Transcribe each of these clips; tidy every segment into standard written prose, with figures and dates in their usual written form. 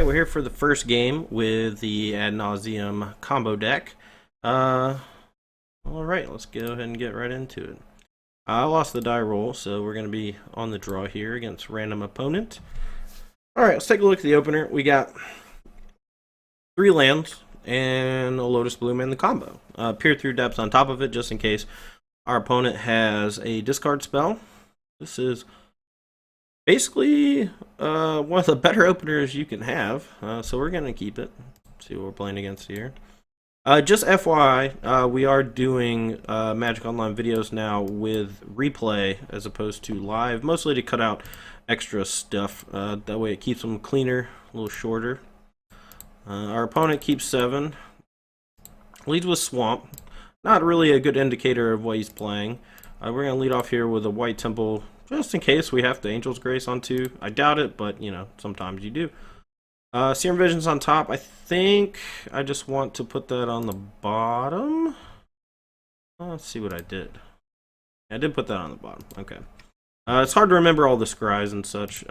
we're here for the first game with the Ad Nauseam combo deck. Alright, let's go ahead and get right into it. I lost the die roll, so we're going to be on the draw here against random opponent. Alright, let's take a look at the opener. We got 3 lands and a Lotus Bloom in the combo. Peer Through Depths on top of it, just in case our opponent has a discard spell. This is basically one of the better openers you can have, so we're going to keep it. See what we're playing against here. Just FYI, we are doing Magic Online videos now with replay as opposed to live, mostly to cut out extra stuff. That way it keeps them cleaner, a little shorter. Our opponent keeps 7. Leads with Swamp. Not really a good indicator of what he's playing. We're going to lead off here with a White Temple, just in case we have the Angel's Grace on 2. I doubt it, but, you know, sometimes you do. Serum Vision's on top. I think I just want to put that on the bottom. Let's see what I did. I did put that on the bottom. Okay. It's hard to remember all the scries and such.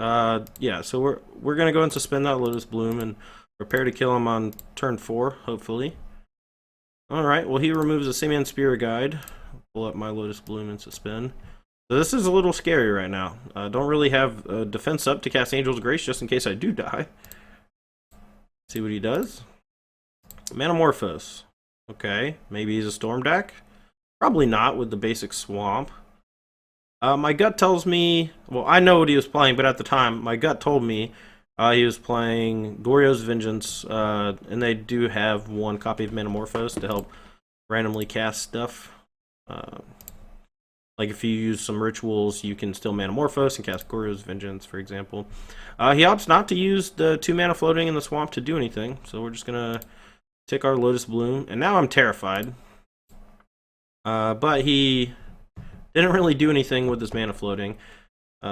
Yeah, so we're going to go and suspend that Lotus Bloom and prepare to kill him on turn 4, hopefully. Alright, well, he removes a Simian Spirit Guide. Pull up my Lotus Bloom and suspend. So this is a little scary right now. Don't really have defense up to cast Angel's Grace just in case I do die. See what he does. Manamorphose. Okay, maybe he's a Storm deck. Probably not with the basic Swamp. My gut tells me, well, I know what he was playing, but at the time, my gut told me he was playing Goryo's Vengeance, and they do have 1 copy of Manamorphose to help randomly cast stuff. Like if you use some rituals, you can still Manamorphose and cast Goryo's Vengeance, for example. He opts not to use the 2 mana floating in the swamp to do anything, so we're just gonna take our Lotus Bloom. And now I'm terrified. But he didn't really do anything with this mana floating.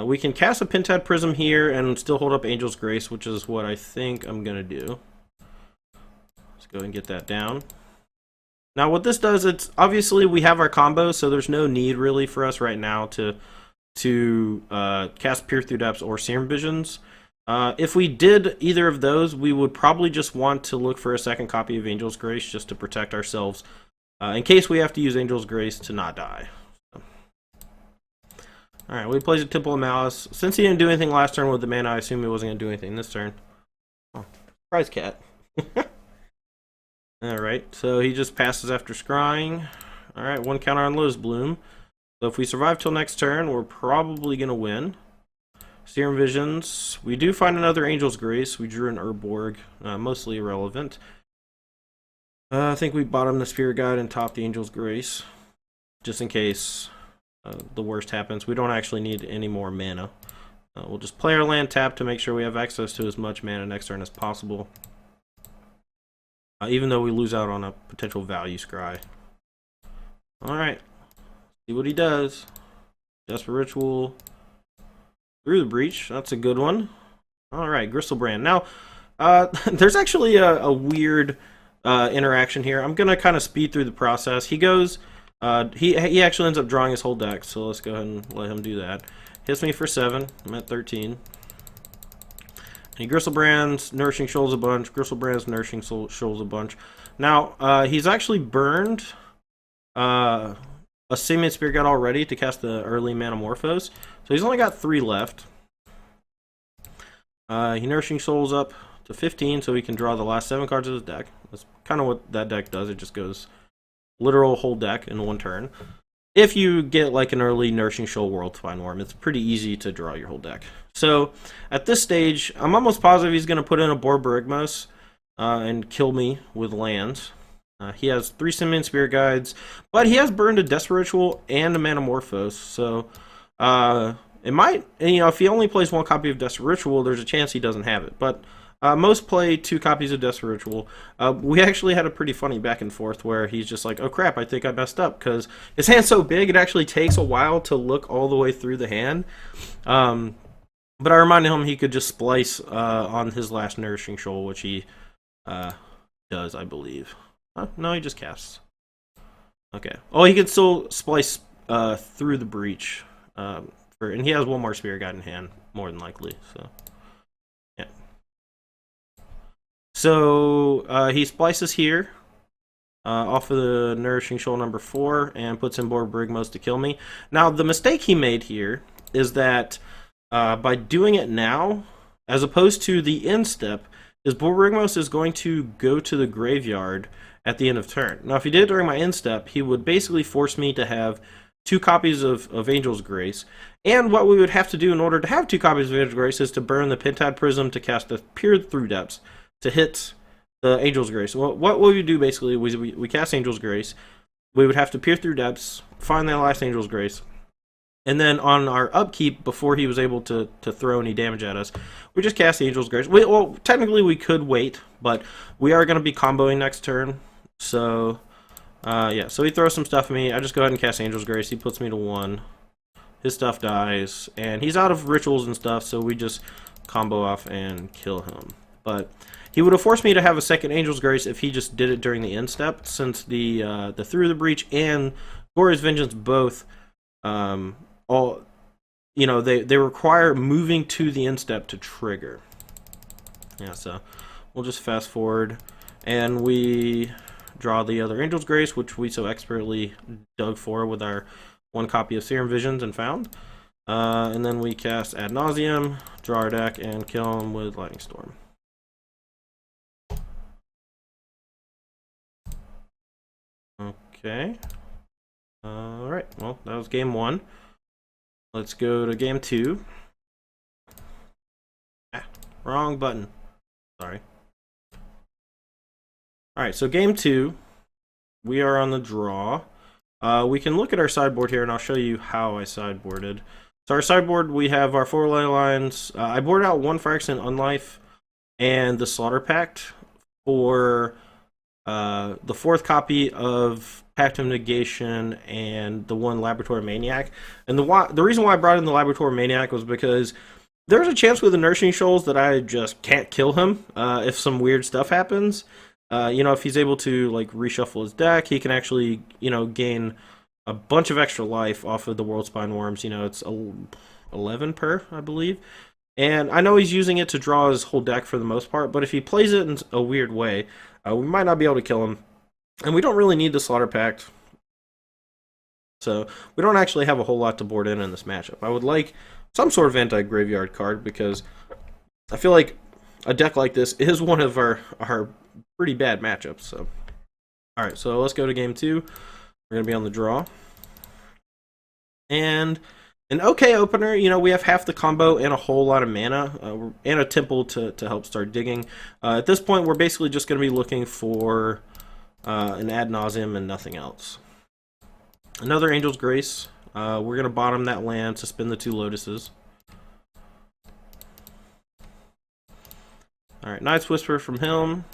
We can cast a Pentad Prism here and still hold up Angel's Grace, which is what I think I'm gonna do. Let's go and get that down. Now what this does, it's obviously we have our combo, so there's no need really for us right now to cast Peer Through Depths or Serum Visions. If we did either of those, we would probably just want to look for a second copy of Angel's Grace just to protect ourselves in case we have to use Angel's Grace to not die. So. Alright, we plays a Temple of Malice. Since he didn't do anything last turn with the mana, I assume he wasn't going to do anything this turn. Oh, surprise cat. Alright, so he just passes after scrying. Alright, 1 counter on Lotus Bloom. So if we survive till next turn, we're probably going to win. Serum Visions. We do find another Angel's Grace. We drew an Urborg. Mostly irrelevant. I think we bottom the Spirit Guide and top the Angel's Grace. Just in case the worst happens. We don't actually need any more mana. We'll just play our land tap to make sure we have access to as much mana next turn as possible. Even though we lose out on a potential value scry. Alright. See what he does. Desperate Ritual. Through the Breach. That's a good one. Alright, Gristlebrand. Now, there's actually a weird interaction here. I'm going to kind of speed through the process. He goes... he actually ends up drawing his whole deck, so let's go ahead and let him do that. Hits me for 7. I'm at 13. He Gristlebrands, Nourishing Shoals a bunch. Gristlebrands, Nourishing Shoals a bunch. Now, he's actually burned a Simian Spirit Guide already to cast the early Manamorphose. So he's only got 3 left. He Nourishing Souls up to 15 so he can draw the last 7 cards of his deck. That's kind of what that deck does. It just goes literal whole deck in 1 turn. If you get like an early Nourishing Shoal World Spine Worm, it's pretty easy to draw your whole deck. So at this stage, I'm almost positive he's going to put in a Borborygmos and kill me with lands. He has 3 Simian Spirit Guides, but he has burned a Desperate Ritual and a Manamorphose. So it might, you know, if he only plays 1 copy of Desperate Ritual, there's a chance he doesn't have it. But most play 2 copies of Desperate Ritual. We actually had a pretty funny back and forth where he's just like, oh crap, I think I messed up, because his hand's so big it actually takes a while to look all the way through the hand. But I reminded him he could just splice on his last Nourishing Shoal, which he does, I believe. No, he just casts. Okay. Oh, he can still splice through the Breach. And he has 1 more Spirit Guide in hand, more than likely. So, yeah. So he splices here off of the Nourishing Shoal number 4 and puts in Borborygmos to kill me. Now, the mistake he made here is that by doing it now, as opposed to the end step, is Borborygmos is going to go to the graveyard at the end of turn. Now, if he did it during my end step, he would basically force me to have 2 copies of Angel's Grace. And what we would have to do in order to have 2 copies of Angel's Grace is to burn the Pentad Prism to cast a Peer Through Depths to hit the Angel's Grace. Well, what we would do basically was we cast Angel's Grace. We would have to Peer Through Depths, find that last Angel's Grace, and then on our upkeep, before he was able to throw any damage at us, we just cast the Angel's Grace. Well, technically we could wait, but we are going to be comboing next turn. So, yeah, so he throws some stuff at me. I just go ahead and cast Angel's Grace. He puts me to 1. His stuff dies, and he's out of rituals and stuff, so we just combo off and kill him. But he would have forced me to have a second Angel's Grace if he just did it during the end step, since the Through the Breach and Glorious Vengeance both all, you know, they require moving to the end step to trigger. Yeah, so we'll just fast forward, and we draw the other Angel's Grace, which we so expertly dug for with our 1 copy of Serum Visions and found. And then we cast Ad Nauseam, draw our deck, and kill him with Lightning Storm. Okay. Alright, well, that was game 1. Let's go to game 2. Wrong button. Sorry. Alright, so game 2. We are on the draw. We can look at our sideboard here, and I'll show you how I sideboarded. So our sideboard, we have our 4 ley lines. I boarded out 1 Phyrexian Unlife and the Slaughter Pact for the 4th copy of Pact of Negation and the 1 Laboratory Maniac. And the reason why I brought in the Laboratory Maniac was because there's a chance with the Nourishing Shoals that I just can't kill him if some weird stuff happens. You know, if he's able to like reshuffle his deck, he can actually, you know, gain a bunch of extra life off of the World Spine Worms. You know, it's 11 per, I believe. And I know he's using it to draw his whole deck for the most part, but if he plays it in a weird way, we might not be able to kill him. And we don't really need the Slaughter Pact. So we don't actually have a whole lot to board in this matchup. I would like some sort of anti-graveyard card, because I feel like a deck like this is one of our pretty bad matchups. So, alright, so let's go to game 2. We're going to be on the draw. And an okay opener. You know, we have half the combo and a whole lot of mana, and a temple to help start digging. At this point, we're basically just going to be looking for an Ad Nauseam and nothing else. Another Angel's Grace. We're going to bottom that land, suspend the 2 Lotuses. Alright, Night's Whisper from him.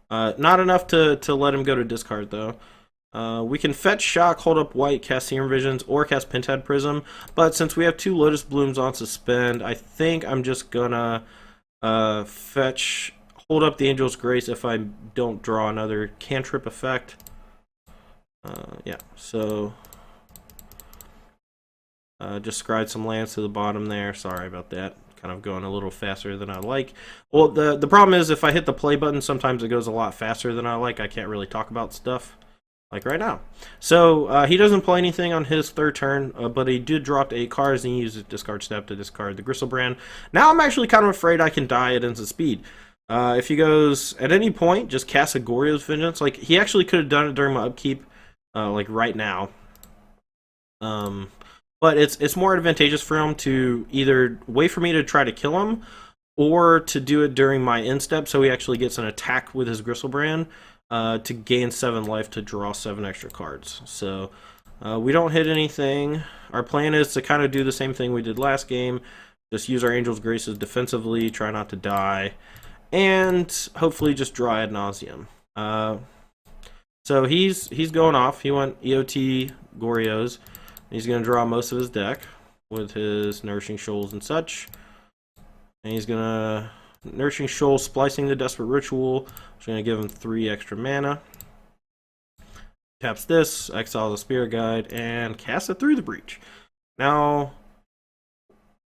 Not enough to let him go to discard, though. We can fetch Shock, hold up White, cast Serum Visions, or cast Pentad Prism. But since we have 2 Lotus Blooms on suspend, I think I'm just gonna fetch, hold up the Angel's Grace if I don't draw another cantrip effect. Yeah, so just scryed some lands to the bottom there. Sorry about that. Kind of going a little faster than I like. Well, the problem is if I hit the play button, sometimes it goes a lot faster than I like. I can't really talk about stuff like right now. So he doesn't play anything on his 3rd turn, but he did drop 8 cards, and he used discard step to discard the Gristlebrand. Now I'm actually kind of afraid I can die at instant speed. If he goes at any point, just cast a Goryo's Vengeance. Like, he actually could have done it during my upkeep, like right now. But it's more advantageous for him to either wait for me to try to kill him, or to do it during my end step, so he actually gets an attack with his Gristlebrand to gain 7 life to draw 7 extra cards. So we don't hit anything. Our plan is to kind of do the same thing we did last game. Just use our Angel's Graces defensively, try not to die, and hopefully just draw Ad Nauseam. So he's going off. He went EOT Goryo's. He's going to draw most of his deck with his Nourishing Shoals and such. And he's going to Nourishing Shoal, splicing the Desperate Ritual, which is going to give him 3 extra mana. Taps this, exiles the Spirit Guide, and casts it Through the Breach. Now,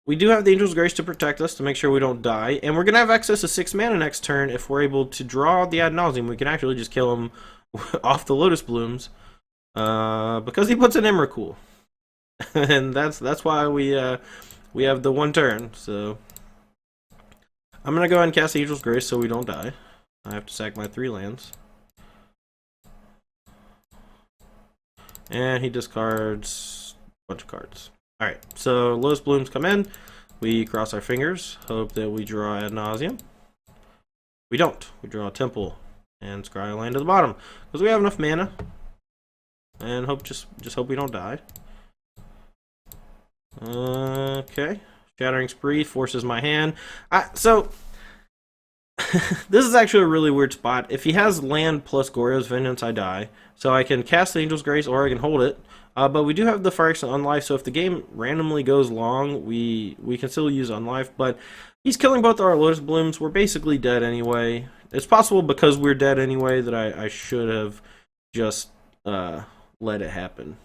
we do have the Angel's Grace to protect us, to make sure we don't die, and we're going to have access to 6 mana next turn. If we're able to draw the Ad Nauseam, we can actually just kill him off the Lotus Blooms, because he puts an Emrakul. And that's why we have the 1 turn. So I'm going to go ahead and cast the Angel's Grace so we don't die. I have to sack my 3 lands. And he discards a bunch of cards. Alright, so Lotus Blooms come in. We cross our fingers, hope that we draw Ad Nauseam. We don't. We draw a Temple and scry a land to the bottom because we have enough mana. And just hope we don't die. Okay. Shattering Spree forces my hand. So this is actually a really weird spot. If he has land plus Goryo's Vengeance, I die. So I can cast the Angel's Grace or I can hold it. But we do have the Fire Exit Unlife, so if the game randomly goes long, we can still use Unlife. But he's killing both our Lotus Blooms. We're basically dead anyway. It's possible because we're dead anyway that I should have just let it happen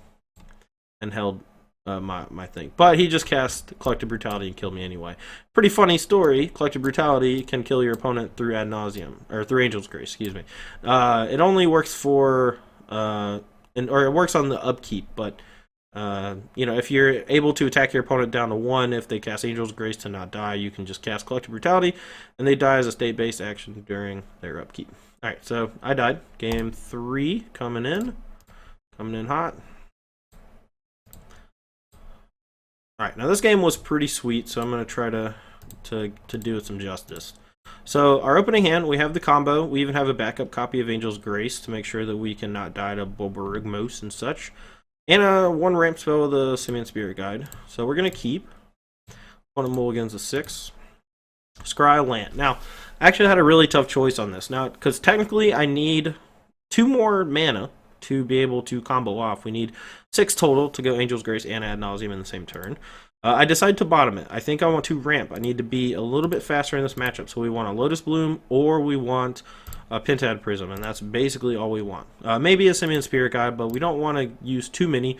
and held my thing. But he just cast Collective Brutality and killed me anyway. Pretty funny story. Collective Brutality can kill your opponent through Ad Nauseam, or through Angel's Grace, excuse me. It only works for... or it works on the upkeep, but if you're able to attack your opponent down to 1, if they cast Angel's Grace to not die, you can just cast Collective Brutality, and they die as a state-based action during their upkeep. Alright, so I died. Game 3 coming in hot. Alright, now this game was pretty sweet, so I'm going to try to do it some justice. So our opening hand, we have the combo. We even have a backup copy of Angel's Grace to make sure that we cannot die to Bulbarigmos and such. And a 1 ramp spell with a Simian Spirit Guide. So we're going to keep. One of mulligans a 6. Scry land. Now, I actually had a really tough choice on this. Now, because technically I need 2 more mana to be able to combo off. We need 6 total to go Angel's Grace and Ad Nauseam in the same turn. I decided to bottom it. I think I want to ramp. I need to be a little bit faster in this matchup. So we want a Lotus Bloom or we want a Pentad Prism, and that's basically all we want. Maybe a Simian Spirit Guide, but we don't want to use too many.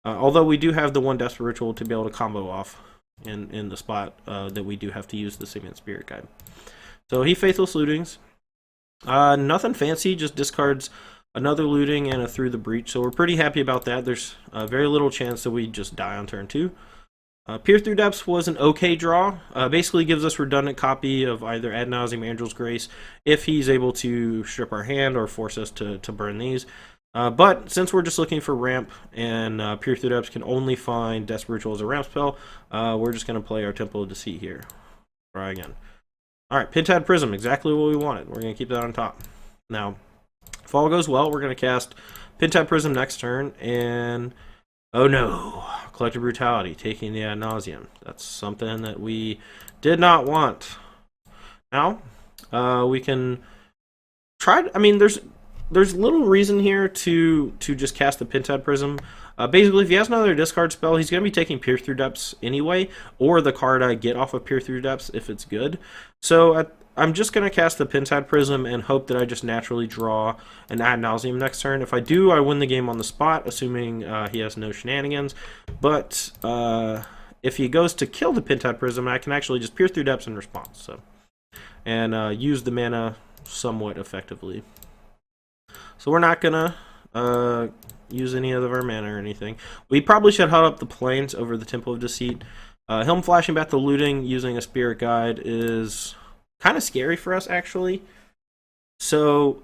Although we do have the 1 Desperate Ritual to be able to combo off in the spot that we do have to use the Simian Spirit Guide. So he Faithless Lootings. Nothing fancy, just discards another Looting and a Through the Breach. So we're pretty happy about that. There's very little chance that we just die on turn 2. Peer Through Depths was an okay draw. Basically gives us redundant copy of either Ad Nauseam or Angel's Grace if he's able to strip our hand or force us to burn these. But since we're just looking for ramp and Peer Through Depths can only find Desperate Ritual as a ramp spell, we're just going to play our Temple of Deceit here. Try again. Alright, Pentad Prism, exactly what we wanted. We're going to keep that on top. Now, if all goes well, we're going to cast Pentad Prism next turn, and... oh no! Collective Brutality, taking the Ad Nauseam. That's something that we did not want. Now, we can try... I mean, there's little reason here to just cast the Pentad Prism. Basically, if he has another discard spell, he's going to be taking Peer Through Depths anyway, or the card I get off of Peer Through Depths if it's good. So I'm just going to cast the Pentad Prism and hope that I just naturally draw an Ad Nauseam next turn. If I do, I win the game on the spot, assuming he has no shenanigans. But if he goes to kill the Pentad Prism, I can actually just Peer Through Depths in response. So, and use the mana somewhat effectively. So we're not going to use any of our mana or anything. We probably should hold up the Plains over the Temple of Deceit. Him flashing back the Looting using a Spirit Guide is... kind of scary for us, actually. So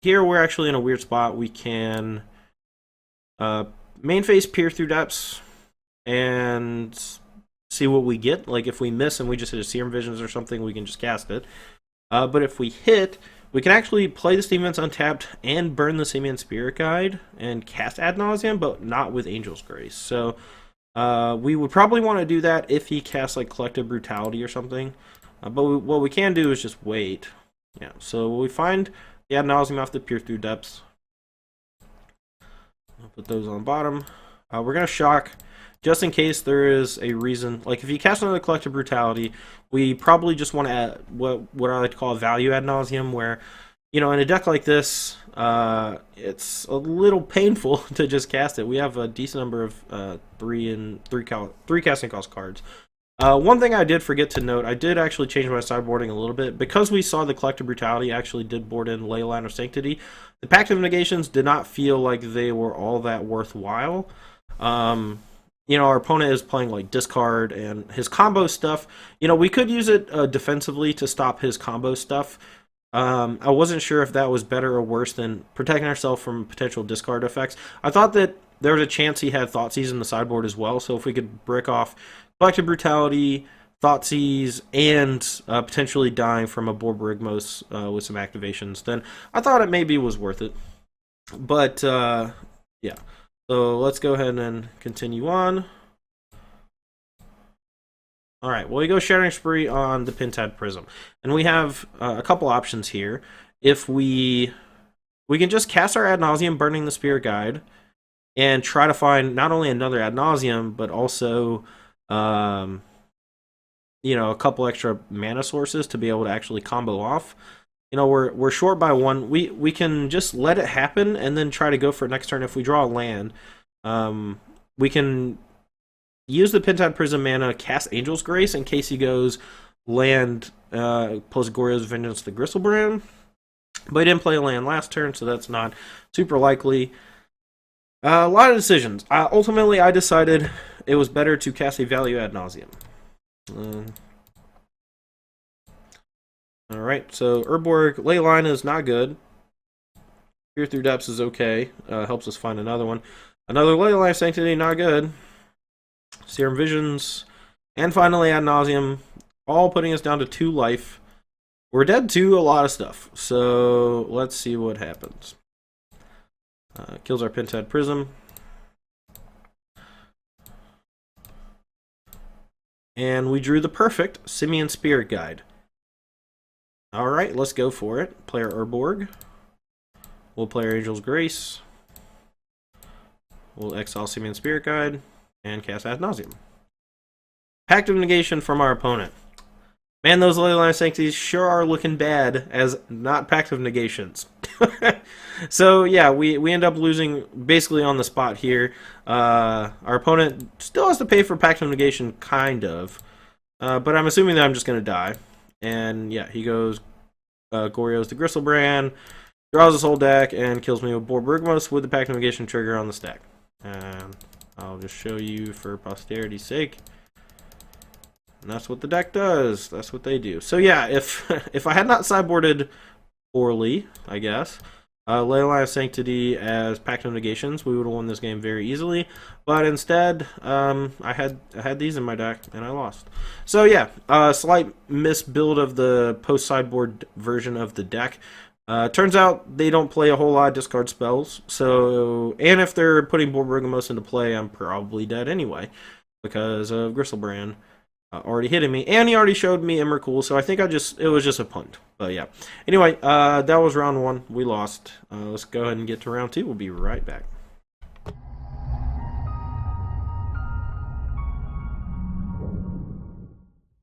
here we're actually in a weird spot. We can main phase Peer Through Depths and see what we get. Like if we miss and we just hit a Serum Visions or something, we can just cast it. But if we hit, we can actually play the Steam Vents untapped and burn the Simian Spirit Guide and cast Ad Nauseam, but not with Angel's Grace. So we would probably want to do that if he casts like Collective Brutality or something. But what we can do is just wait. Yeah, so we find the Ad Nauseam off the Peer Through Depths. I'll put those on bottom. We're going to shock, just in case there is a reason. Like, if you cast another Collective Brutality, we probably just want to add what I like to call a value Ad Nauseam, where you know, in a deck like this, it's a little painful to just cast it. We have a decent number of three casting cost cards. One thing I did forget to note, I did actually change my sideboarding a little bit. Because we saw the Collective Brutality actually did board in Leyline of Sanctity, the Pact of Negations did not feel like they were all that worthwhile. You know, our opponent is playing like discard and his combo stuff. You know, we could use it defensively to stop his combo stuff. I wasn't sure if that was better or worse than protecting ourselves from potential discard effects. I thought that there was a chance he had Thoughtseize in the sideboard as well, so if we could brick off Collective Brutality, Thoughtseize, and potentially dying from a Borborygmos with some activations, then I thought it maybe was worth it. But, yeah. So let's go ahead and continue on. Alright, well, we go Shattering Spree on the Pentad Prism. And we have a couple options here. If we can just cast our Ad Nauseam, Burning the Spirit Guide, and try to find not only another Ad Nauseam, but also, you know, a couple extra mana sources to be able to actually combo off. You know, we're short by one. We can just let it happen and then try to go for it next turn. If we draw a land, we can use the Pentad Prism mana, cast Angel's Grace in case he goes land plus Goryo's Vengeance to Gristlebrand. But he didn't play a land last turn, so that's not super likely. A lot of decisions. Ultimately, I decided it was better to cast a value Ad Nauseam. Alright, so Urborg Leyline is not good. Peer Through Depths is okay. Helps us find another one. Another Leyline Sanctity, not good. Serum Visions. And finally Ad Nauseam. All putting us down to 2 life. We're dead to a lot of stuff. So let's see what happens. Kills our Pentad Prism. And we drew the perfect Simian Spirit Guide. Alright, let's go for it. Play our Urborg. We'll play our Angel's Grace. We'll exile Simian Spirit Guide and cast Ad Nauseam. Pact of Negation from our opponent. Man, those Leyline Sanctities sure are looking bad as not Pact of Negations. So, yeah, we end up losing basically on the spot here. Our opponent still has to pay for Pact of Negation, kind of. But I'm assuming that I'm just going to die. And, yeah, he goes Goryo's to Gristlebrand, draws his whole deck, and kills me with Borborygmos with the Pact of Negation trigger on the stack. And I'll just show you for posterity's sake. And that's what the deck does. That's what they do. So yeah, if I had not sideboarded poorly, I guess, Leyline of Sanctity as Pact of Negations, we would have won this game very easily. But instead, I had these in my deck and I lost. So yeah, slight misbuild of the post sideboard version of the deck. Turns out they don't play a whole lot of discard spells. So, and if they're putting Borborygmos into play, I'm probably dead anyway because of Gristlebrand already hitting me, and he already showed me Emrakul, so I think it was just a punt. But yeah. Anyway, that was round 1. We lost. Let's go ahead and get to round 2. We'll be right back.